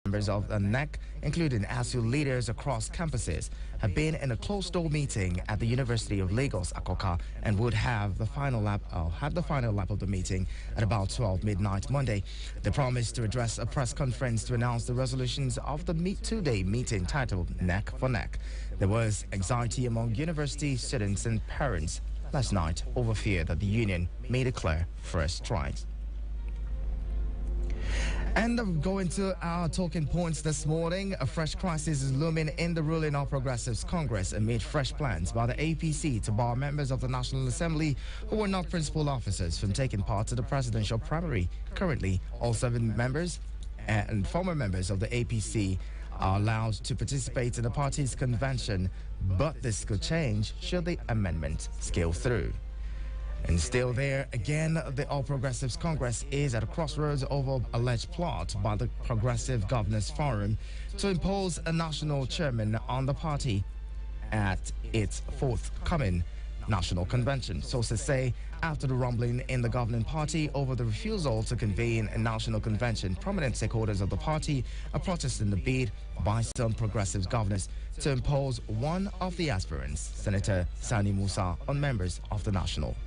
members of the NEC, including ASU leaders across campuses, have been in a closed-door meeting at the University of Lagos, Akoka, and would have the final lap of the meeting at about 12 midnight Monday. They promised to address a press conference to announce the resolutions of the two-day meeting titled NEC for NEC. There was anxiety among university students and parents last night over fear that the union may declare first strikes. And going to our talking points this morning, a fresh crisis is looming in the ruling All Progressives Congress amid fresh plans by the APC to bar members of the National Assembly who were not principal officers from taking part to the presidential primary. Currently, all 7 members and former members of the APC are allowed to participate in the party's convention, but this could change should the amendment scale through. And still there, again, the All Progressives Congress is at a crossroads over alleged plot by the Progressive Governors Forum to impose a national chairman on the party at its forthcoming national convention. Sources say after the rumbling in the governing party over the refusal to convene a national convention, prominent stakeholders of the party are protesting the bid by some progressive governors to impose one of the aspirants, Senator Sani Musa, on members of the national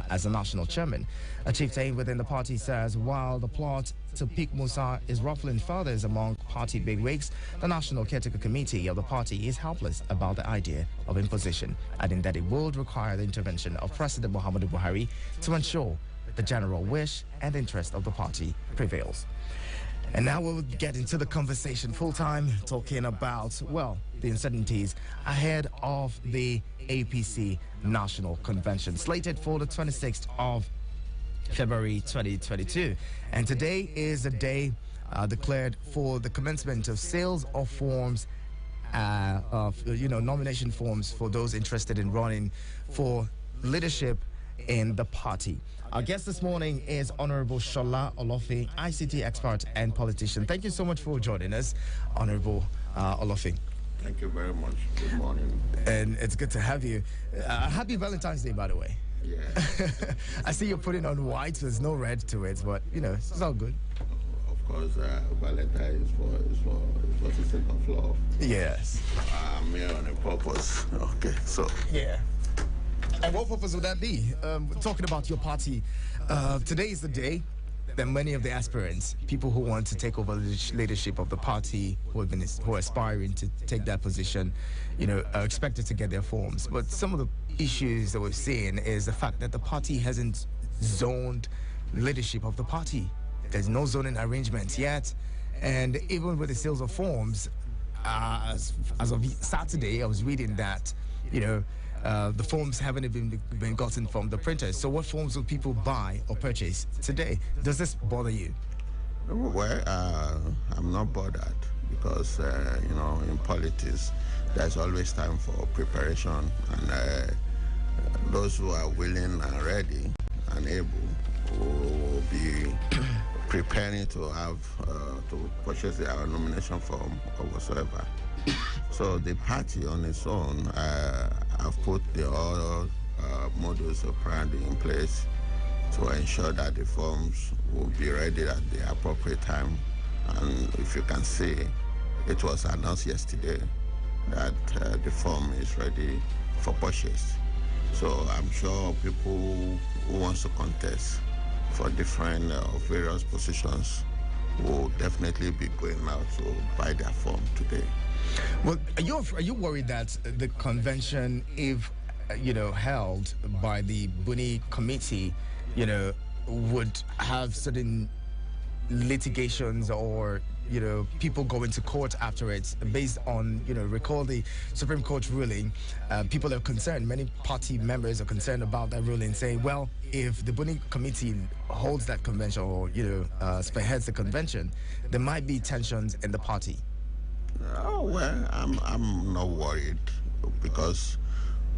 as a national chairman. A chieftain within the party says while the plot to pick Musa is ruffling feathers among party bigwigs, the National Caretaker Committee of the party is helpless about the idea of imposition, adding that it would require the intervention of President Muhammadu Buhari to ensure the general wish and interest of the party prevails. And now we'll get into the conversation full-time, talking about, well, the uncertainties ahead of the APC National Convention, slated for the 26th of February 2022. And today is the day declared for the commencement of sales of forms, nomination forms for those interested in running for leadership in the party. Our guest this morning is Honorable Shola Olofi, ICT expert and politician. Thank you so much for joining us, Honorable Olofi. Thank you very much. Good morning. And it's good to have you. Happy Valentine's Day, by the way. Yeah. I see you're putting on white, so there's no red to it, but, it's all good. Of course, Valentine is for the sake of love. Yes. I'm here on a purpose. Okay, so. Yeah. And what purpose would that be? Talking about your party, today is the day that many of the aspirants, people who want to take over leadership of the party, who are aspiring to take that position, are expected to get their forms. But some of the issues that we're seeing is the fact that the party hasn't zoned leadership of the party. There's no zoning arrangements yet. And even with the sales of forms, as of Saturday, I was reading that, the forms haven't even been gotten from the printers. So what forms will people buy or purchase today? Does this bother you? Well, I'm not bothered because, in politics, there's always time for preparation. And those who are willing and ready and able will be preparing to have to purchase their nomination form or whatsoever. So the party on its own have put the other modus operandi in place to ensure that the forms will be ready at the appropriate time. And if you can see, it was announced yesterday that the form is ready for purchase. So I'm sure people who want to contest for different various positions will definitely be going out to buy their form today. Well, are you worried that the convention, if held by the Buni committee, would have certain litigations or people going to court after it based on recall the Supreme Court ruling? People are concerned. Many party members are concerned about that ruling, saying, well, if the Buni committee holds that convention or spearheads the convention, there might be tensions in the party. Oh, well, I'm not worried because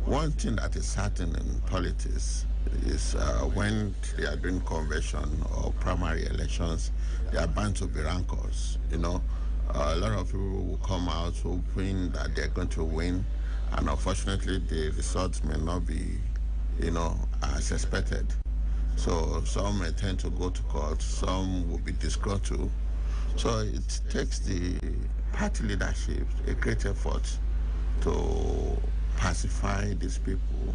one thing that is certain in politics is when they are doing convention or primary elections, there are bound to be rancors. A lot of people will come out hoping that they're going to win, and unfortunately, the results may not be, as expected. So some may tend to go to court, some will be disgruntled. So it takes the party leadership a great effort to pacify these people,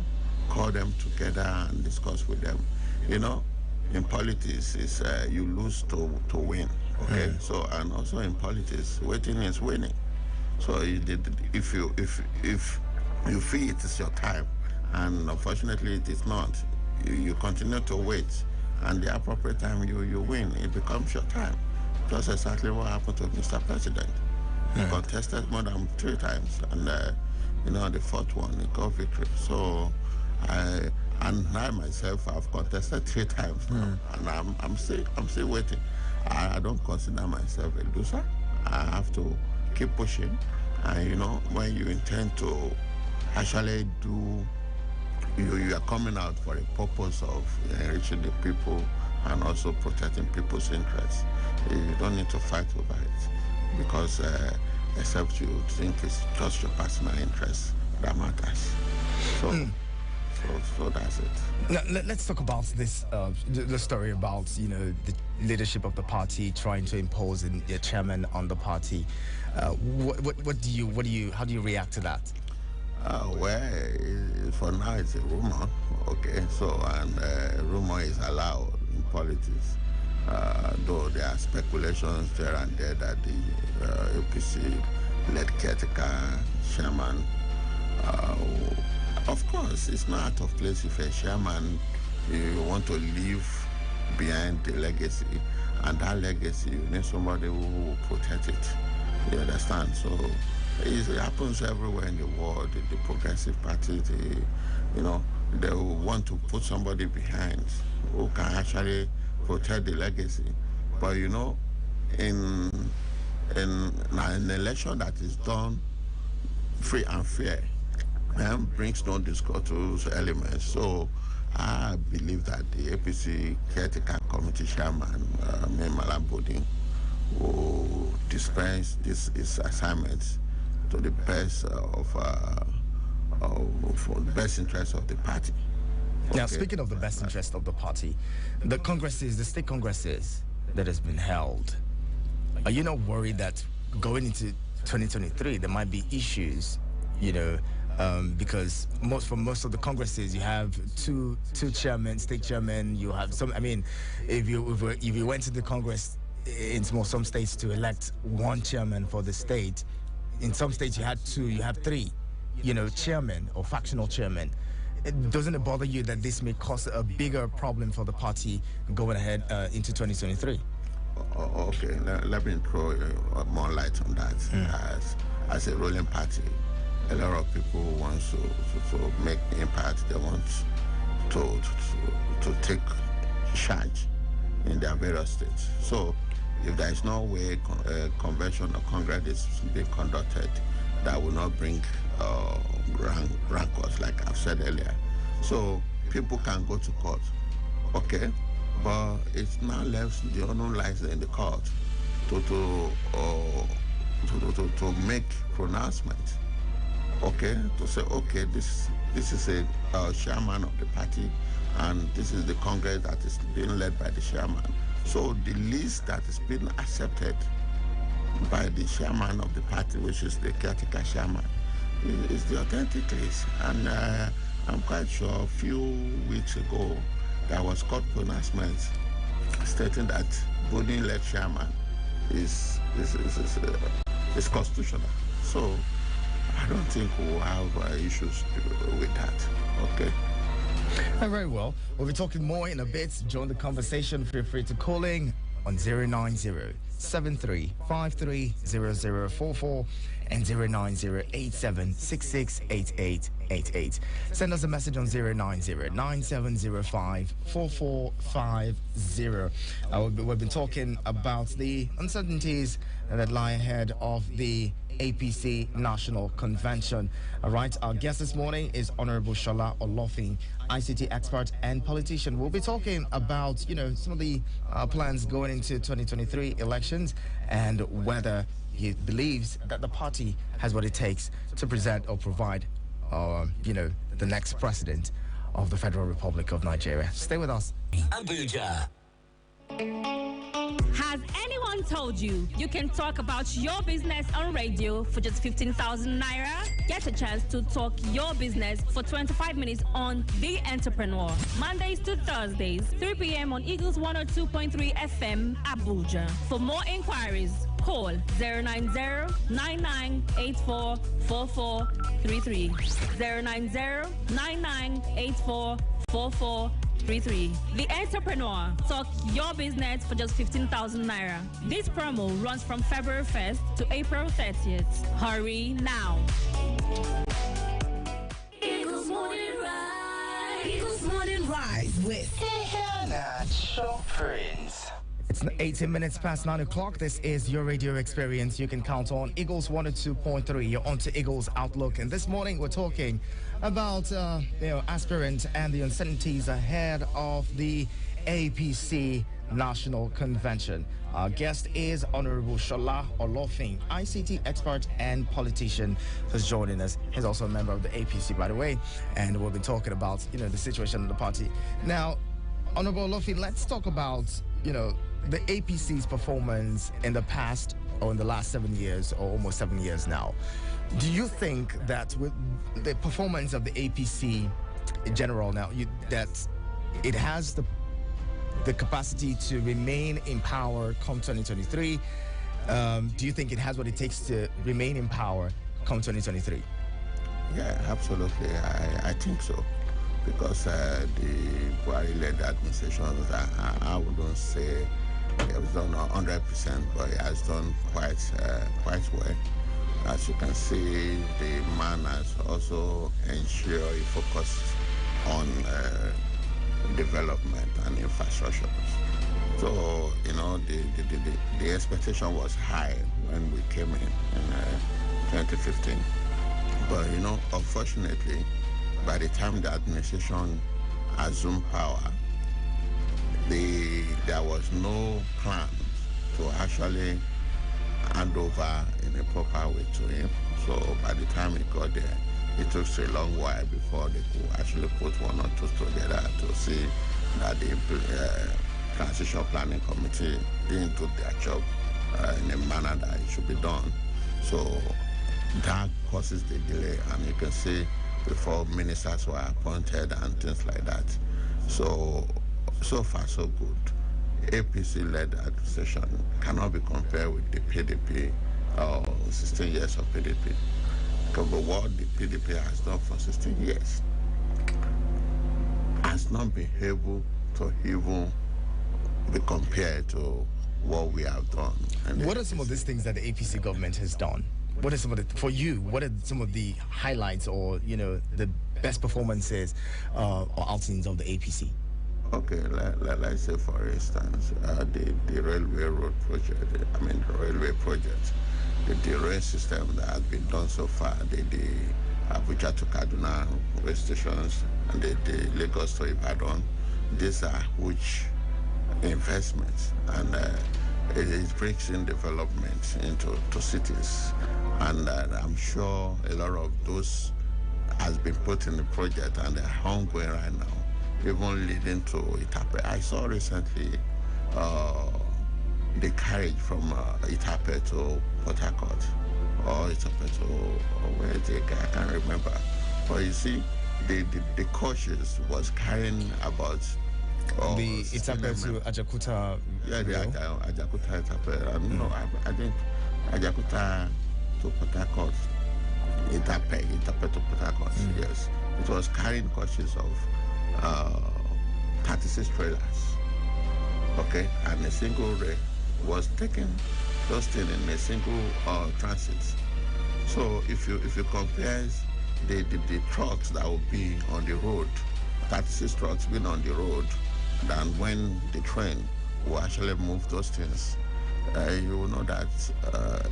call them together and discuss with them. You know, in politics, is you lose to win. Okay, so and also in politics, waiting is winning. So if you feel it is your time, and unfortunately it is not, you continue to wait, and the appropriate time you win, it becomes your time. That's exactly what happened to Mr. President. He contested more than 3 times, and the 4th one he got victory. So I myself have contested 3 times now, and I'm still waiting. I don't consider myself a loser. I have to keep pushing, and when you intend to actually do, you are coming out for a purpose of enriching the people and also protecting people's interests. You don't need to fight over it, because except you think it's just your personal interest that matters. So that's it. Now, let's talk about this, the story about, the leadership of the party trying to impose a chairman on the party. How do you react to that? For now it's a rumor, okay? So, and rumor is allowed in politics. Though there are speculations there and there that the APC-led caretaker chairman, of course, it's not out of place if a chairman, you want to leave behind the legacy, and that legacy, you need somebody who will protect it. You understand? So it happens everywhere in the world. The Progressive Party, they will want to put somebody behind who can actually protect the legacy. But in an election that is done free and fair, brings no discourse elements. So I believe that the APC caretaker committee chairman, Malam Bodin, will dispense his assignments to the best for the best interest of the party. Okay. Now, speaking of the best interest of the party, the state congresses that has been held, are you not worried that going into 2023 there might be issues, because for most of the congresses you have two chairmen, state chairmen. You have some. I mean, if you went to the Congress in some states to elect one chairman for the state, in some states you had 2, you have 3, chairmen or factional chairmen. Doesn't it bother you that this may cause a bigger problem for the party going ahead into 2023? Okay, let me throw more light on that. As a ruling party, a lot of people want to make impact. They want to take charge in their various states. So if there is no way convention or congress is being conducted, that will not bring rancors, like I've said earlier. So people can go to court, okay? But it's now left, the only lies in the court to make pronouncements, okay? To say, okay, this is a chairman of the party, and this is the congress that is being led by the chairman. So the list that is being accepted by the chairman of the party, which is the caretaker chairman, is the authentic list. And I'm quite sure a few weeks ago there was court pronouncement stating that Bodin-led chairman is constitutional. So I don't think we'll have issues with that. Okay. Very well. We'll be talking more in a bit. Join the conversation. Feel free to call in on 090-7353-0044 and 090-8766-8888. Send us a message on 090-9705-4450. We've been talking about the uncertainties that lie ahead of the APC National Convention. All right, our guest this morning is Honorable Shola Olofin, ICT expert and politician. We'll be talking about, some of the plans going into 2023 elections and whether he believes that the party has what it takes to present or provide, the next president of the Federal Republic of Nigeria. Stay with us. Abuja. Has anyone told you you can talk about your business on radio for just 15,000 naira? Get a chance to talk your business for 25 minutes on The Entrepreneur. Mondays to Thursdays, 3 p.m. on Eagles 102.3 FM, Abuja. For more inquiries, call 090-9984-4433. 090-9984-4433. The Entrepreneur. Talk your business for just 15,000 naira. This promo runs from February 1st to April 30th. Hurry now. Eagles Morning Rise. Eagles Morning Rise with Iheanacho Prince. It's 18 minutes past 9 o'clock. This is your radio experience. You can count on Eagles 102.3. You're on to Eagles Outlook. And this morning we're talking about aspirants and the uncertainties ahead of the APC National Convention. Our guest is Honorable Shola Olofin, ICT expert and politician, who's joining us. He's also a member of the APC, by the way, and we'll be talking about the situation of the party. Now, Honorable Olofin, let's talk about the APC's performance in the past or in the last 7 years or almost 7 years now. Do you think that with the performance of the APC in general now, that it has the capacity to remain in power come 2023? Do you think it has what it takes to remain in power come 2023? Yeah, absolutely. I think so. Because the Buhari-led administration, I wouldn't say it has done 100%, but it has done quite well. As you can see, the man has also ensured a focus on development and infrastructure. So, the expectation was high when we came in 2015. But, unfortunately, by the time the administration assumed power, there was no plan to actually hand over in a proper way to him. So by the time he got there, it took a long while before they could actually put one or two together to see that the transition planning committee didn't do their job in a manner that it should be done. So that causes the delay, and you can see before ministers were appointed and things like that. So far so good. APC-led administration cannot be compared with the PDP or 16 years of PDP. Because what the PDP has done for 16 years has not been able to even be compared to what we have done. And what are some of these things that the APC government has done? What are some of for you? What are some of the highlights or the best performances or outings of the APC? Okay, let's say for instance the railway road project. The railway project, the rail system that has been done so far. The Abuja to Kaduna rail stations and the Lagos to Ibadan. These are huge investments, and it brings in development into cities. And I'm sure a lot of those has been put in the project and they're ongoing right now, even leading to Itape. I saw recently the carriage from Itape to Port Harcourt, or Itape to where they, I can't remember. But you see, the coaches was carrying about the Itape to Ajakuta. Yeah, the Ajakuta Itape. I think Ajakuta to Port Harcourt, Itape to Port Harcourt. Yes, it was carrying coaches of 36 trailers. Okay, and a single rail was taking those things in a single transit. So if you compare the trucks that will be on the road, 36 trucks being on the road, than when the train will actually move those things, you will know that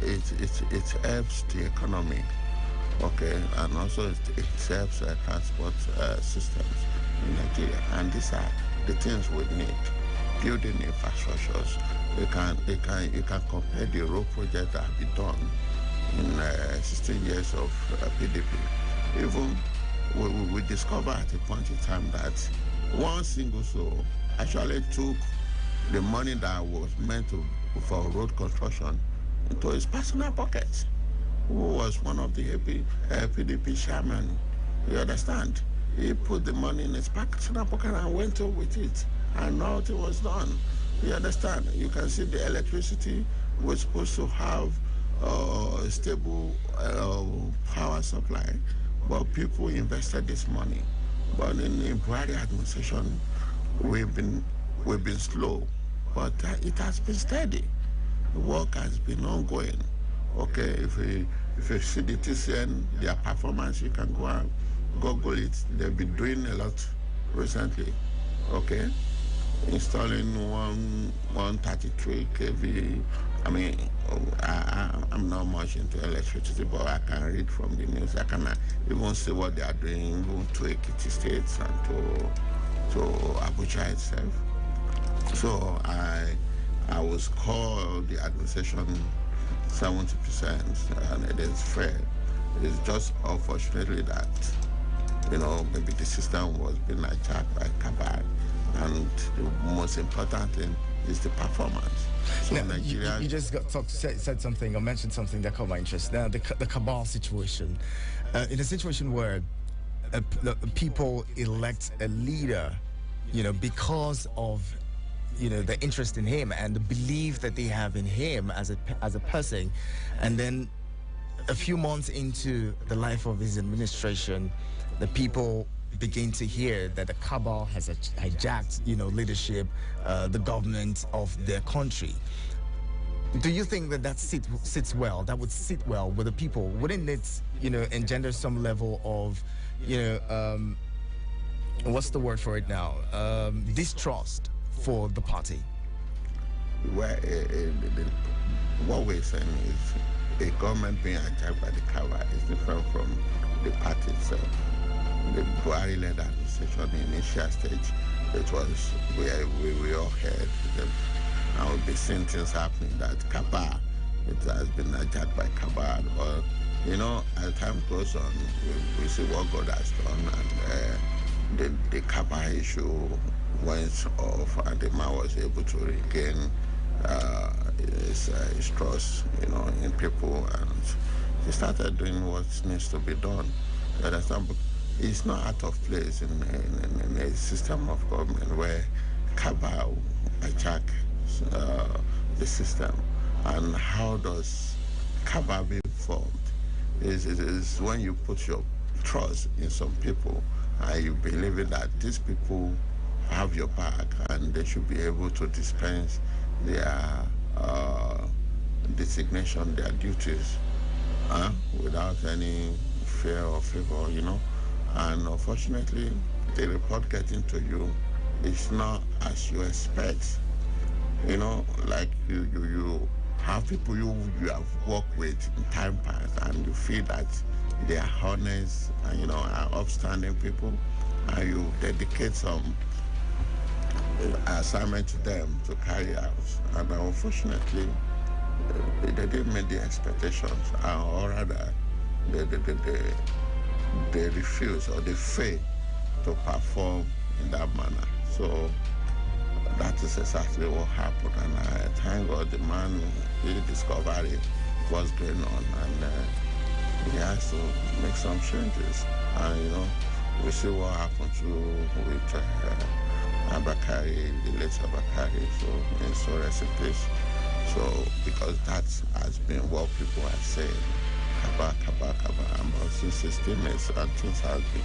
it helps the economy, okay, and also it helps transport systems in Nigeria. And these are the things we need. Building infrastructures. You can compare the road project that have been done in 16 years of PDP. Even we discovered at a point in time that one single soul actually took the money that was meant for road construction into his personal pockets, who was one of the PDP chairman. You understand? He put the money in his personal pocket and went on with it, and nothing was done. You understand? You can see the electricity was supposed to have a stable power supply, but people invested this money. But in the Buhari administration, we've been slow, but it has been steady. The work has been ongoing. Okay, if you see the TCN, their performance, you can go and Google it. They've been doing a lot recently. Okay, installing 133 kV. I mean, I'm not much into electricity, but I can read from the news. I can even see what they are doing, even to Ekiti State and to Abuja itself. So I was called the administration 70%, and it is fair. It's just unfortunately that, maybe the system was being attacked by Kabal, and the most important thing is the performance. So now, Nigeria, you just said something or mentioned something that caught my interest. Now, the Kabal situation, in a situation where people elect a leader, because of the interest in him and the belief that they have in him as a person, and then a few months into the life of his administration, the people begin to hear that the cabal has hijacked, leadership, the government of their country. Do you think that sits well? That would sit well with the people? Wouldn't it, engender some level of, what's the word for it now? Distrust for the party? Well, what we're saying is a government being attacked by the cabal is different from the party itself. The Buhari-led administration in initial stage, it was where we all heard them, and we've been seeing things happening that cabal, it has been attacked by cabal. But as time goes on, we see what God has done, and the cabal issue went off, and the man was able to regain his trust, in people, and he started doing what needs to be done. You understand? It's not out of place in a system of government where cabal attack the system. And how does cabal be formed? Is when you put your trust in some people and you believe that these people have your back and they should be able to dispense their designation, their duties, without any fear or favor, And unfortunately, the report getting to you is not as you expect. Like you have people you have worked with in time past, and you feel that they are honest and are upstanding people, and you dedicate some assignment to them to carry out, and unfortunately they didn't meet the expectations, or rather they refuse or they fail to perform in that manner. So that is exactly what happened, and I thank God the man, he discovered what's going on, and he has to make some changes. And we see what happened with Abakari, the late Abakari, so rest in peace. So because that has been what people are saying, Kaba, but since 16 minutes and things have been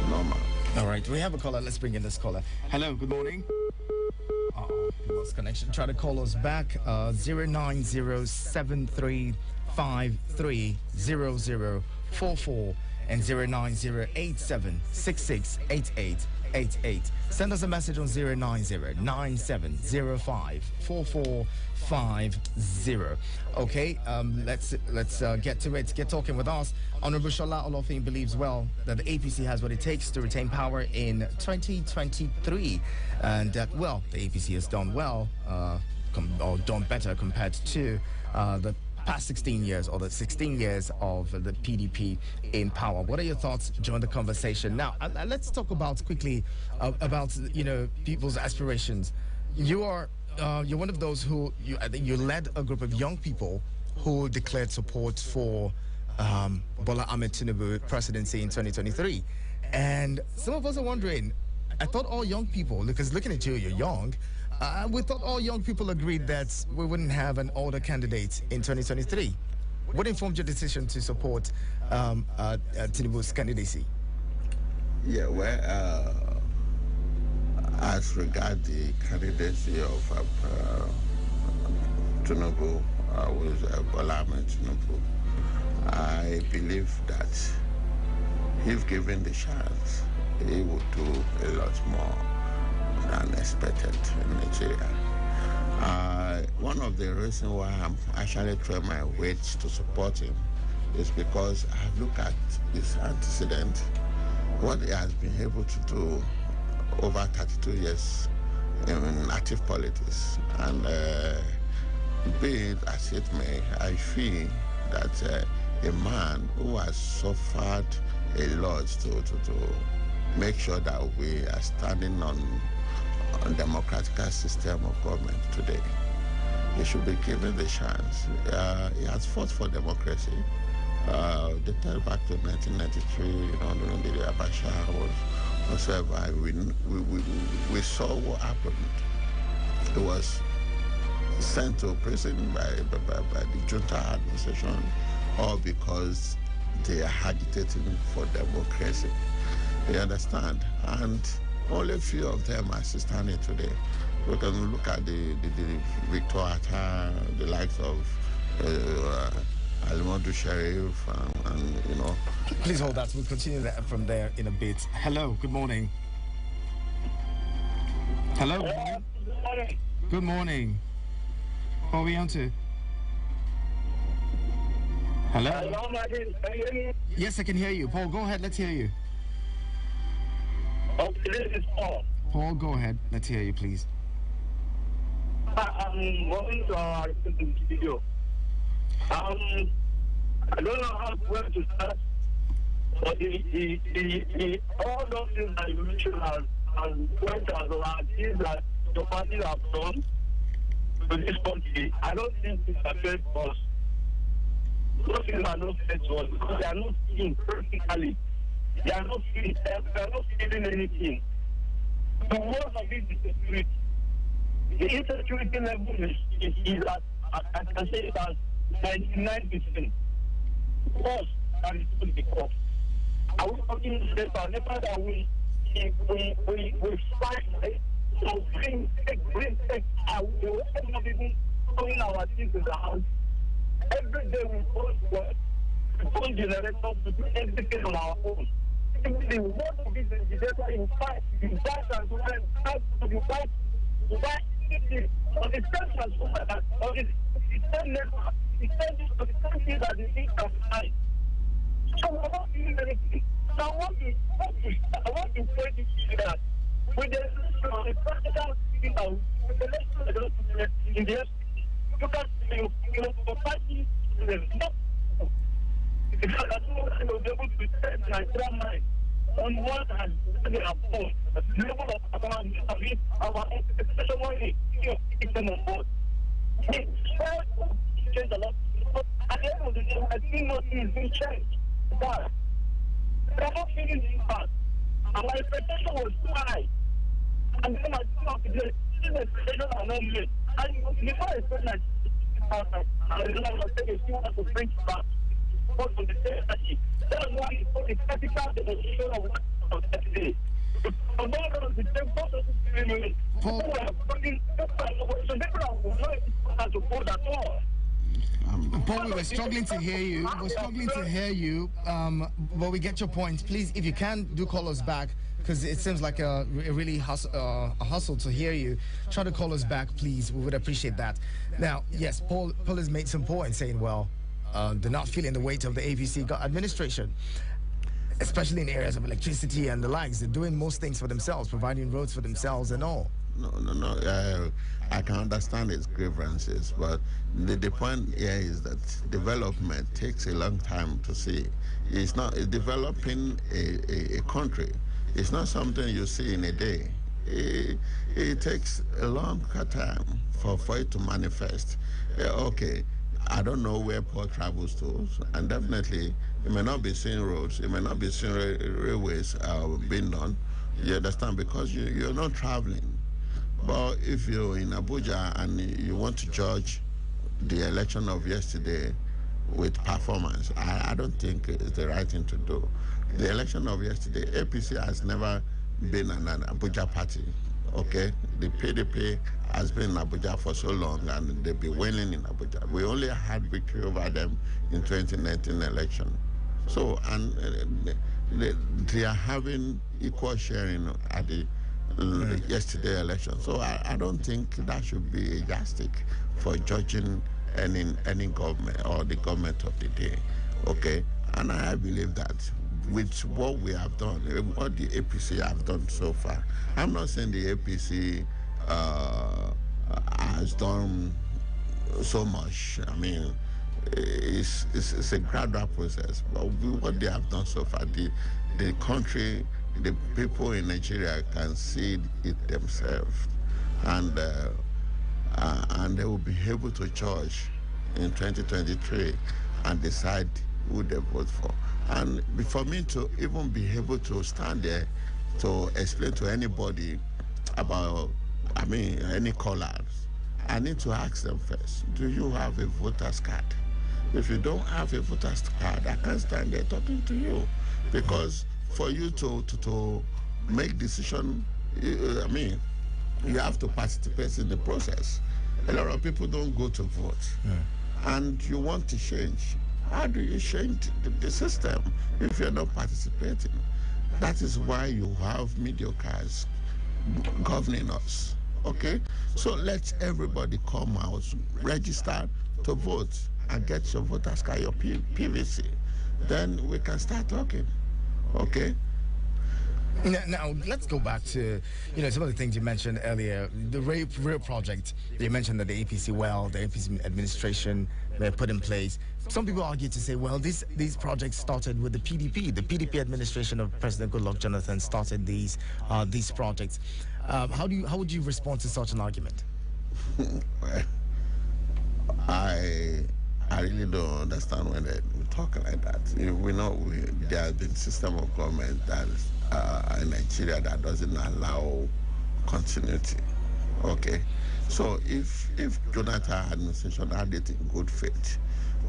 normal. All right, we have a caller. Let's bring in this caller. Hello, good morning. We lost connection. Try to call us back. 09073530044 and 09087668888. Send us a message on 09097054450. Okay, let's get to it. Get talking with us. Honorable Shola Olofin believes that the APC has what it takes to retain power in 2023, and that the APC has done well, or done better compared to the past 16 years or the 16 years of the PDP in power. What are your thoughts? Join the conversation. Now, let's talk about quickly about people's aspirations. you're one of those who I think you led a group of young people who declared support for Bola Ahmed Tinubu presidency in 2023, and some of us are wondering. I thought all young people, because looking at you, you're young. We thought all young people agreed that we wouldn't have an older candidate in 2023. What informed your decision to support Tinubu's candidacy? Yeah, well, as regard the candidacy of Tinubu, with Bola Ahmed Tinubu, I believe that if given the chance, he would do a lot more than expected in Nigeria. One of the reasons why I'm actually throwing my weight to support him is because I've looked at his antecedent, what he has been able to do over 32 years in active politics. And be it as it may, I feel that a man who has suffered a lot to make sure that we are standing on democratic system of government today. He should be given the chance. He has fought for democracy. Dated back to 1993, during the Abacha whatsoever. We saw what happened. He was sent to prison by the junta administration, all because they are agitating for democracy. You understand? And only a few of them are standing today. We can look at the Victor Atta, the likes of Alimodu Sharif, and. Please hold that. We'll continue that from there in a bit. Hello, good morning. Hello, good morning. Good morning. What are we on to? Hello? Hello, Martin. Can you hear me? Yes, I can hear you. Paul, go ahead. Let's hear you. Okay, this is Paul. Paul, go ahead. Let's hear you, please. I'm going to our studio. I don't know how to start, but all those things that you mentioned and points as things that the parties have done to this country, I don't think it's affect us. Those things are not fair to us because they are not seen practically. They are not feeling anything. The worst of it is security. The insecurity level is at, I can say it as 99%. Plus, that is to the cost. I was talking to the never that we fight to bring tech, we will end up even throwing our things in the house. Every day we go to work, we phone generators to do everything on our own. The worst of it is that in fact, you buy transformer, you buy anything on the same transformer, on the same network, the same thing that the thing can find. So we're not doing anything. So I want to point to you that with the practical thing that with the election in the you can party not because I don't know be able to set Nigeria mind on what has they have done. The level of our expectation money keep them on board. It's trying to change a lot. But at the end of the day, I think nothing is being changed. But they're not feeling the impact. And my expectation was high. And then I think of the expectations are not made. And before I said that, I was going to take a few months to bring it back. But on the same time, that's why it's called a practical demonstration of what on Saturday. Paul, Paul, we were struggling to hear you. But we get your point. Please, if you can, do call us back because it seems like a really hustle to hear you. Try to call us back, please. We would appreciate that. Now, yes, Paul has made some points saying, well, they're not feeling the weight of the APC administration, especially in areas of electricity and the likes. They're doing most things for themselves, providing roads for themselves and all. No. I can understand its grievances, but the point here is that development takes a long time to see. It's developing a country. It's not something you see in a day. it takes a long time for it to manifest. Okay, I don't know where Paul travels to, and definitely it may not be seeing roads, it may not be seeing railways being done. You understand? Because you're not traveling. But if you're in Abuja and you want to judge the election of yesterday with performance, I don't think it's the right thing to do. The election of yesterday, APC has never been an Abuja party. Okay, the PDP has been in Abuja for so long, and they've been winning in Abuja. We only had victory over them in 2019 election. So, and they are having equal sharing at the yesterday election. So I don't think that should be a yardstick for judging any government or the government of the day. Okay, and I believe that with what we have done, what the APC have done so far, I'm not saying the APC has done so much. I mean, it's a gradual process. But what they have done so far, the country, the people in Nigeria can see it themselves, and they will be able to judge in 2023 and decide who they vote for. And for me to even be able to stand there to explain to anybody about, I mean, any callers, I need to ask them first, do you have a voter's card? If you don't have a voter's card, I can't stand there talking to you. Because for you to make decision, I mean, you have to participate in the process. A lot of people don't go to vote. And you want to change. How do you change the system if you're not participating? That is why you have mediocres governing us. Okay? So let everybody come out, register to vote, and get your voters card, your PVC. Then we can start talking. Okay? Now, let's go back to, some of the things you mentioned earlier. The rail project, you mentioned that the APC, the APC administration put in place. Some people argue to say, well, these projects started with the PDP. The PDP administration of President Goodluck Jonathan started these projects. How would you respond to such an argument? Well, I really don't understand when they talk like that. We know there has been system of government that in Nigeria that doesn't allow continuity. Okay, so if Jonathan administration had it in good faith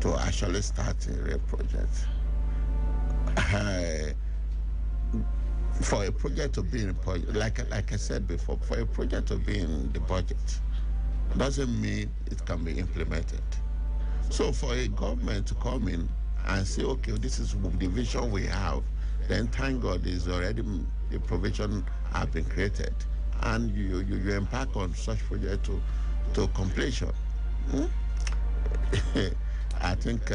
to actually start a rail project, for a project to be in like I said before, for a project to be in the budget doesn't mean it can be implemented. So for a government to come in and say, okay, this is the vision we have, then thank God is already the provision have been created, and you embark on such project to completion. I think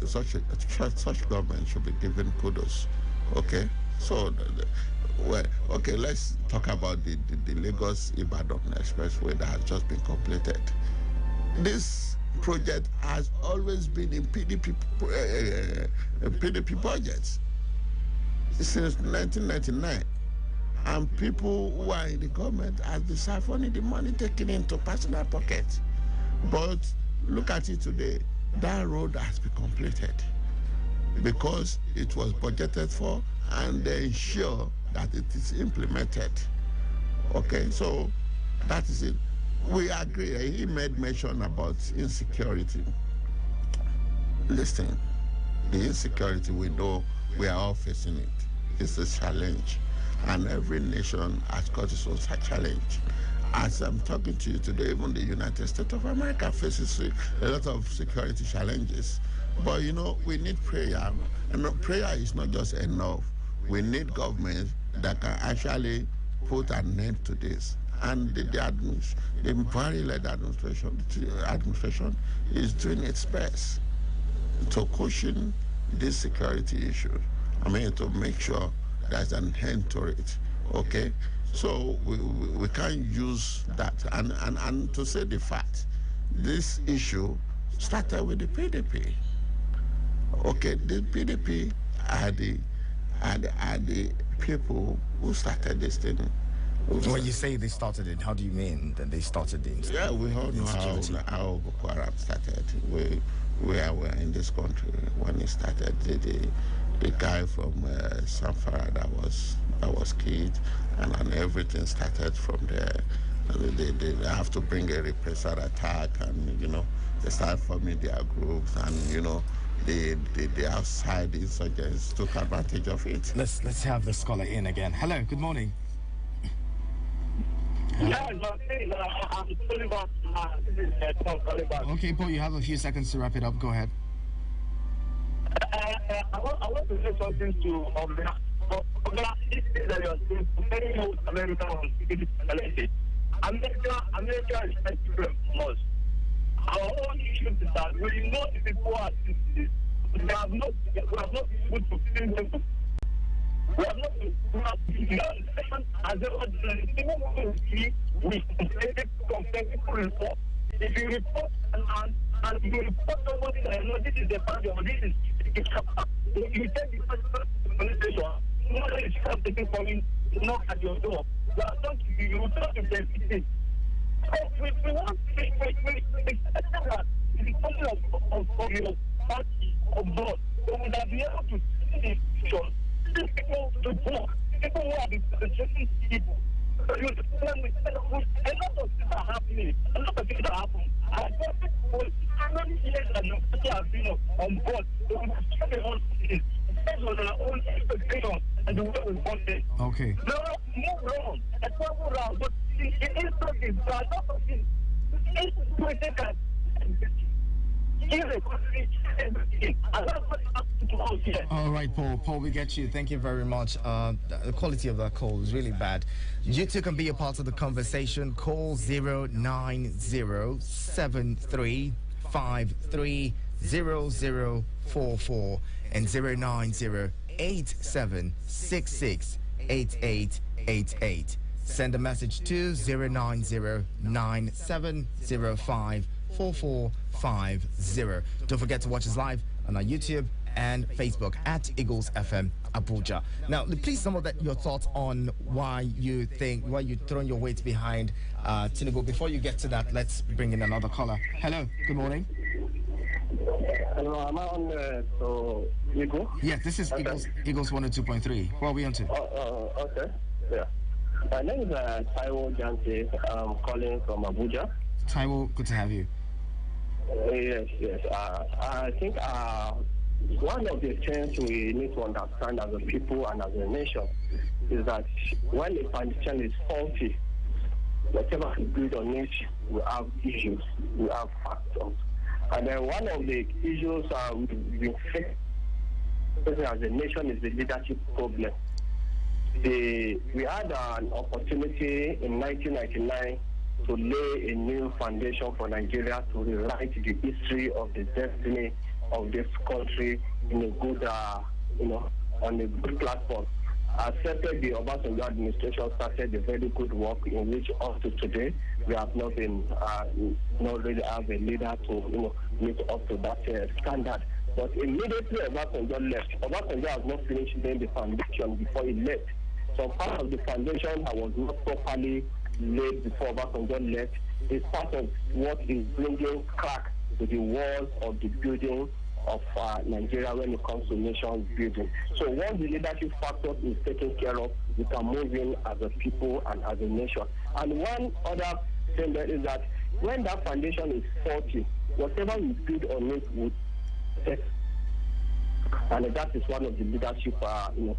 such government should be given kudos. Okay, so let's talk about the Lagos Ibadan Expressway that has just been completed. This project has always been in PDP budgets since 1999, and people who are in the government have been siphoning the money taken into personal pockets. But look at it today, that road has been completed because it was budgeted for, and they ensure that it is implemented. Okay, so that is it. We agree. He made mention about insecurity. Listen, the insecurity, we know we are all facing it. It's a challenge, and every nation has got its own challenge. As I'm talking to you today, even the United States of America faces a lot of security challenges. But we need prayer, and prayer is not just enough. We need government that can actually put an end to this. And the Buhari-led administration is doing its best to cushion this security issue. I mean, to make sure there's an end to it. Okay, so we can't use that. And to say the fact, this issue started with the PDP. Okay, the PDP are the people who started this thing. When you say they started it, how do you mean that they started it? Yeah, we all know how Boko Haram started. We are in this country when it started. The guy from Samfara that was killed, and everything started from there. They have to bring a reprisal attack, and they start forming their groups, and the outside insurgents took advantage of it. Let's have the scholar in again. Hello, good morning. Yeah, I'm calling about. This is Tom calling back. Okay, Paul, you have a few seconds to wrap it up. Go ahead. I want to say something to Omega. This thing that you're saying, very old America was speaking to America is trying to blame us. Our own issue is that we know the people are we have not been able to bring them to. We have not been as even when we see we completely report. If you report and you report somebody that know this is the party or this is if you take the police station, nobody is taking for me to knock at your door. You are not you talk to them. So we want to expect that the person of your party of God, so we have been able to see the future. These people to work, people who are the chasing people. So you tell me, a lot of things are happening. A lot of things are happening. I got people, how many years that the people have been on board, so we must try the whole thing based on our own expectations and the way we want it. Okay. No, move on. That's what we're on. But it is something, but a lot of things, it's critical. All right, Paul. Paul, we get you. Thank you very much. The quality of that call is really bad. You too can be a part of the conversation. Call 09073530044 and 09087668888. Send a message to 09097054450. Don't forget to watch us live on our YouTube and Facebook at Eagles FM Abuja. Now, please, some of your thoughts on why you're throwing your weight behind Tinubu. Before you get to that, let's bring in another caller. Hello, good morning. Hello, I'm on so Eagle. Yeah, this is Eagles 102.3. What are we on to? Okay. Yeah. My name is Taiwo Jansi. I'm calling from Abuja. Taiwo, good to have you. Yes. I think one of the things we need to understand as a people and as a nation is that when a foundation is faulty, whatever we build on it, we have issues, we have factors. And then one of the issues we've been facing as a nation is the leadership problem. We had an opportunity in 1999 to lay a new foundation for Nigeria to rewrite the history of the destiny of this country in a good, on a good platform. Accepted the Obasanjo administration started a very good work in which up to today we have not been, not really have a leader to, meet up to that standard. But immediately Obasanjo left. Obasanjo has not finished laying the foundation before he left. So part of the foundation that was not properly laid before Obasanjo left is part of what is bringing crack to the walls of the building of Nigeria when it comes to nation building. So once the leadership factor is taken care of, we can move in as a people and as a nation. And one other thing that is that when that foundation is faulty, whatever we build on it would take. And that is one of the leadership problem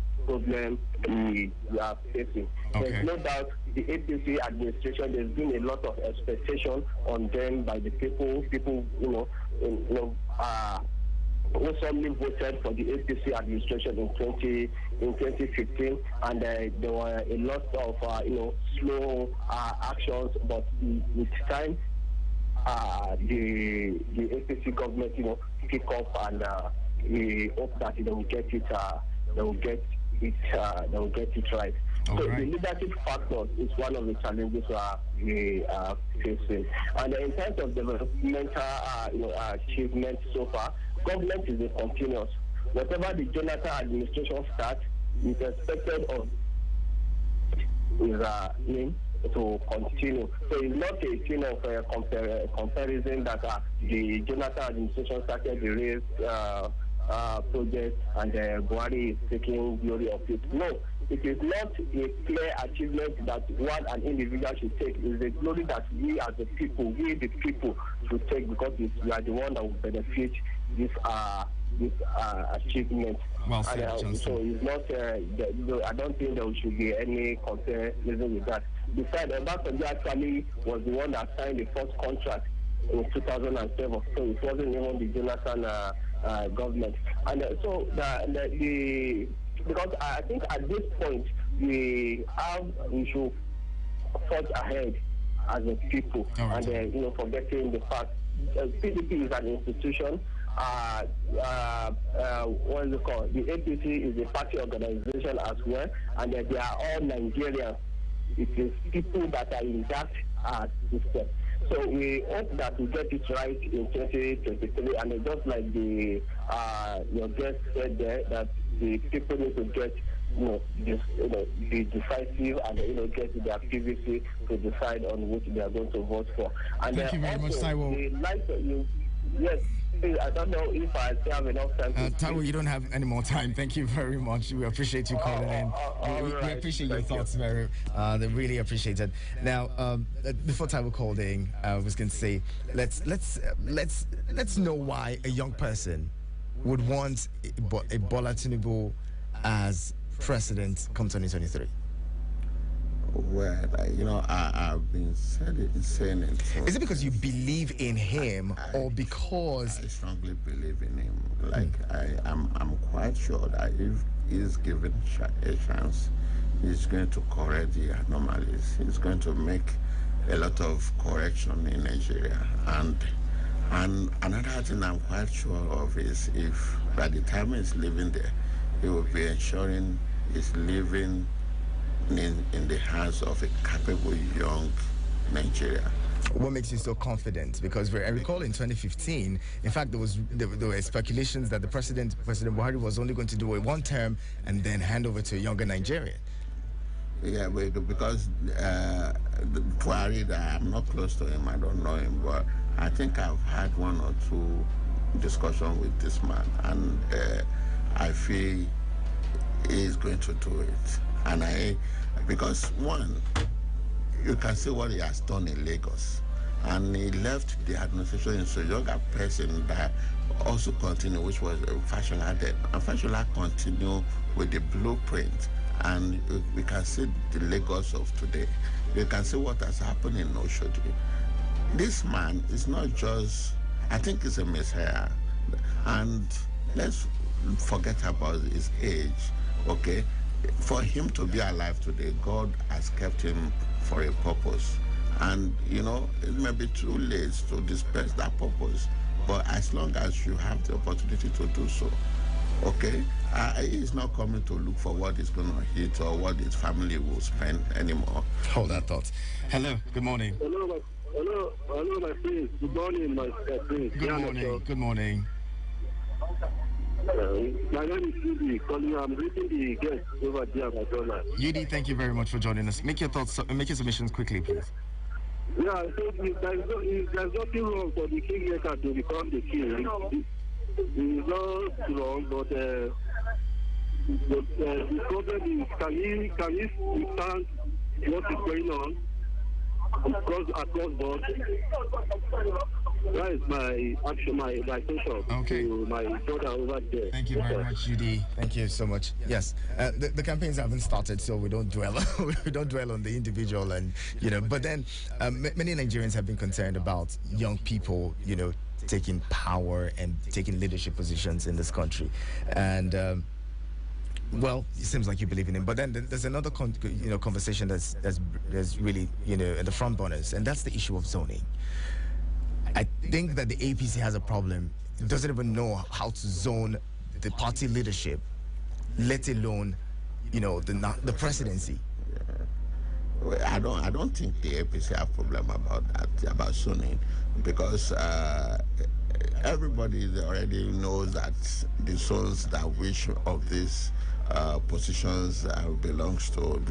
we are facing. Okay. There's no doubt the APC administration, there's been a lot of expectation on them by the people. People, who suddenly voted for the APC administration in 2015, and there were a lot of slow actions. But with time, the APC government pick up, and we hope that they will get it. They will get it right. All So right. the leadership factor is one of the challenges we are facing. And in terms of developmental achievements so far, government is a continuous. Whatever the Jonathan administration starts is expected of aim to continue. So it's not a thing of comparison that the Jonathan administration started the race project and Buhari is taking glory of it. No, it is not a clear achievement that an individual should take. It is a glory that we as the people, should take, because we are the one that will benefit this achievement. Well said, so it's not. I don't think there should be any comparison with that. Besides, Obasanjo actually was the one that signed the first contract in 2007. So it wasn't even the Jonathan government. And so because I think at this point we should forge ahead as a people, right. And forgetting the fact PDP is an institution. What is it called? The APC is a party organization as well, and they are all Nigerians. It is people that are in that system. So we hope that we get it right in 2023, and just like your guest said there, that the people need to get be decisive and get their PVC to decide on which they are going to vote for. And thank you very much, Taiwo. Yes. I don't know if I still have enough time. Taiwo, you don't have any more time. Thank you very much. We appreciate you calling in. We appreciate your thoughts very. They really appreciate it. Now, before Taiwo called in, I was going to say, let's know why a young person would want a Bola Tinubu as president come 2023. Well, I've been saying it. So is it because you believe in him, or because I strongly believe in him? Like I'm quite sure that if he's given a chance, he's going to correct the anomalies. He's going to make a lot of correction in Nigeria. And another thing I'm quite sure of is, if by the time he's living there, he will be ensuring he's living in the hands of a capable young Nigeria. What makes you so confident? Because I recall in 2015, in fact, there were speculations that President Buhari was only going to do a one term and then hand over to a younger Nigerian. Yeah, because Buhari, I'm not close to him, I don't know him, but I think I've had one or two discussions with this man, and I feel he's going to do it. And because one, you can see what he has done in Lagos, and he left the administration in so young a person that also continued, which was Fashola then, and Fashola continued with the blueprint, and we can see the Lagos of today. You can see what has happened in Oshodi. This man is not just, I think he's a messiah, and let's forget about his age, okay? For him to be alive today, God has kept him for a purpose. And, it may be too late to disperse that purpose, but as long as you have the opportunity to do so, okay, he's not coming to look for what he's going to hit or what his family will spend anymore. Hold that thought. Hello, good morning. Hello, my friend. Good morning, my friend. Good morning. My name is Yudi. I'm reading the guest over there, my brother. Yudi, thank you very much for joining us. Make your submissions quickly, please. Yeah, I think there's nothing wrong for the kingmaker to become the king. It's not wrong, but the problem is, can he stand what is going on across board? That is my action, my question to my brother over there. Thank you very much, Judy. Thank you so much. Yes, the campaigns haven't started, so we don't dwell on the individual, and But then many Nigerians have been concerned about young people, taking power and taking leadership positions in this country, and. Well, it seems like you believe in him, but then there's another conversation that's really in the front burners, and that's the issue of zoning. I think that the APC has a problem. It doesn't even know how to zone the party leadership, let alone the presidency. Well, I don't think the APC have a problem about zoning, because everybody already knows that the zones that which of these positions belongs to.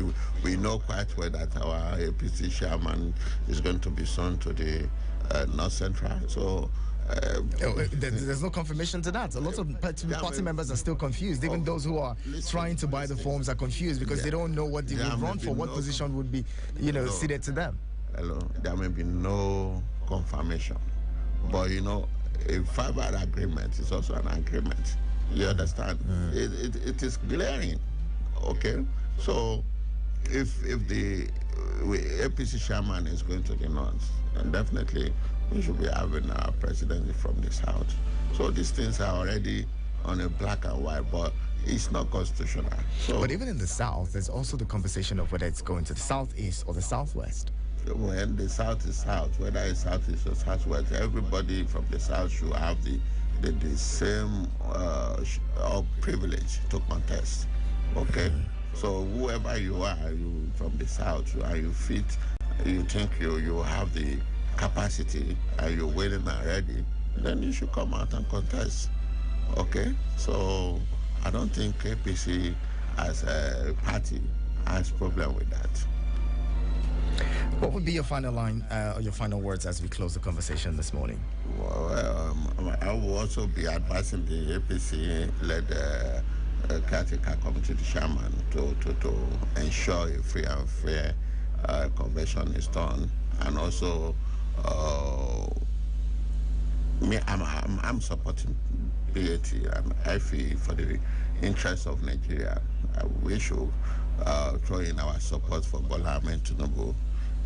We know quite well that our APC chairman is going to be soon to the North Central. So there's no confirmation to that. A lot of party members are still confused. Even those who are trying to buy the forms are confused because they don't know what they would run for, what position would be, seated to them. Hello, there may be no confirmation, but a verbal agreement is also an agreement. You understand? It is glaring. Okay, so if the APC chairman is going to the North, then definitely we should be having our presidency from the South. So these things are already on a black and white, but it's not constitutional. So, but even in the South, there's also the conversation of whether it's going to the Southeast or the Southwest. When the South is South, whether it's Southeast or Southwest, everybody from the South should have the same privilege to contest. Okay? So whoever you are, you from the South, and you fit, you think you have the capacity and you're willing and ready, then you should come out and contest. Okay? So I don't think APC as a party has problem with that. What would be your final line, or your final words as we close the conversation this morning? Well, I will also be advising the APC-led caretaker committee chairman to ensure a free and fair convention is done, and also I'm supporting BAT, and I feel for the interest of Nigeria. We should throw in our support for Bola Ahmed Tinubu.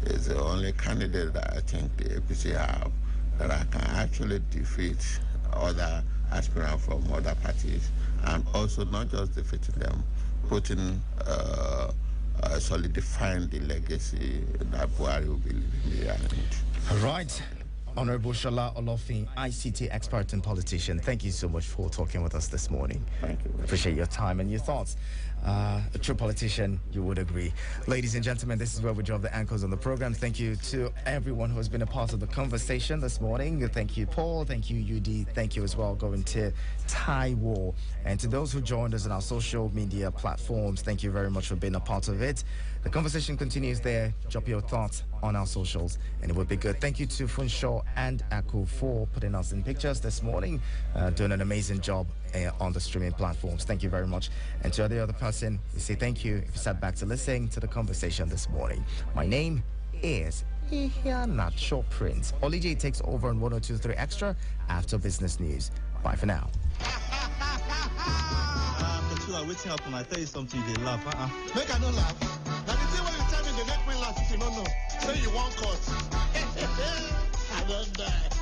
Is the only candidate that I think the APC have that I can actually defeat other aspirants from other parties, and also not just defeating them, putting solidifying the legacy that Buhari will be leaving behind. All right. Honorable Shola Olofin, ICT expert and politician, thank you so much for talking with us this morning. Thank you. Appreciate your time and your thoughts. A true politician, you would agree. Ladies and gentlemen, this is where we drop the anchors on the program. Thank you to everyone who has been a part of the conversation this morning. Thank you, Paul. Thank you, UD. Thank you as well, going to Taiwo. And to those who joined us on our social media platforms, thank you very much for being a part of it. The conversation continues there. Drop your thoughts on our socials, and it would be good. Thank you to Funshaw and Aku for putting us in pictures this morning, doing an amazing job on the streaming platforms. Thank you very much. And to the other person, we say thank you if you sat back to listen to the conversation this morning. My name is Iheanacho Prince. Olije takes over on 102.3 Extra after business news. Bye for now. Waiting up, I tell you something, they laugh. Make I no laugh. Now the thing when you tell me the next man laugh, you know no. Say you want cut. I don't die.